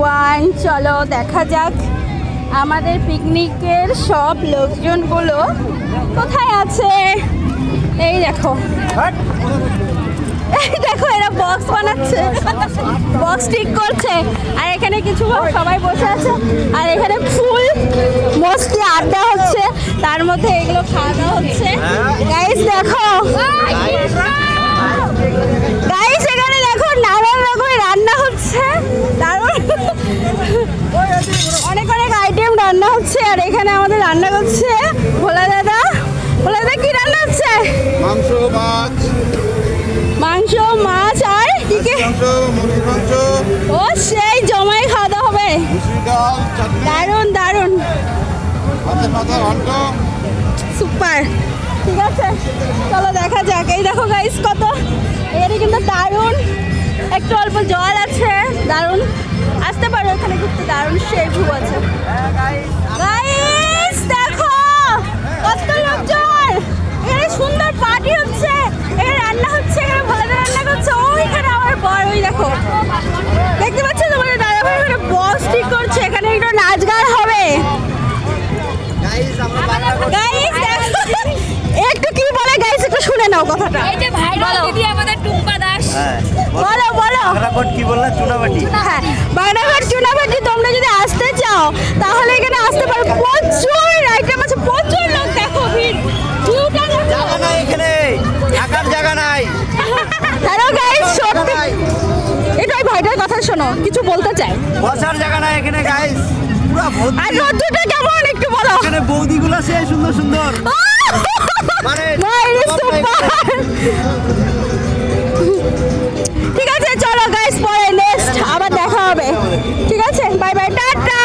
Everyone, চলো দেখা যাক আমাদের পিকনিকের সব লোকজনগুলো কোথায় আছে। এই দেখো, এই দেখো, এরা বক্স বানাচ্ছে, বক্স ঠিক করছে। আর এখানে কিছু সবাই বসে আছে, আর এখানে ফুল মস্তি আড্ডা হচ্ছে, তার মধ্যে এগুলো খাওয়া দাওয়া হচ্ছে। গাইস দেখো, গাইস এখানে দেখো নানান রকমের রান্না হচ্ছে, দারুণ অনেক অনেক আইটেম রান্না হচ্ছে। আর এখানে আমাদের রান্না করছে ভোলা দাদা। ভোলা দাদা কি রান্না হচ্ছে? মাংস, মাছ, মাংস, মাছ আর কি কি? মুরগির মাংস, ও সেই জমাই খাওয়া দাওয়া হবে, মুসুরি ডাল, চাটনি, দারুণ দারুণ, মাছের মাথা ঘন্ট। সুপার। ঠিক আছে, চলো দেখা যাক। এই দেখো গাইস, কত এখানে কিন্তু দারুণ, একটু অল্প জল আছে, দারুণ। আসতে পারো এখানে ঘুরতে, দারুণ সেই ভিউ আছে। গাইস দেখো কত লোকজন, এখানে সুন্দর পার্টি হচ্ছে, এখানে রান্না হচ্ছে, এখানে ভালো রান্না করছে। ওইখানে আমার বর, ওই দেখো, দেখতে পাচ্ছ তোমাদের দাদা ভাই এখানে বস ঠিক করছে, এখানে একটু নাচ গান হবে। গাইস দেখো, একটু কি বলে গাইস, একটু শুনে নাও কথাটা। এই যে ভাইরাল দিদি আমাদের টুম্পা দাস, বলো বলো। বাগড়াকোট কি বললা? চুনাবাটি। হ্যাঁ, বাগড়াঘাট চুনাবাটি তোমরা যদি আসতে চাও তাহলে এখানে আসতে পারো, প্রচুর আইটেম আছে, প্রচুর লোক। দেখো ভিড়, ভিউটা দেখো। জায়গা নাই এখানে, থাকার জায়গা নাই। হ্যালো গাইস, সত্যি এটা ওই ভাইটার কথা শোনো, কিছু বলতে চাই। বসার জায়গা নাই এখানে গাইস, পুরো ভর্তি। আর রোদ্দুরটা কেমন একটু বলো। এখানে বৌদিগুলো সে সুন্দর সুন্দর, মানে ঠিক আছে চলো গাইস, পরে নেক্সট আবার দেখা হবে। ঠিক আছে, বাই বাই, টাটা।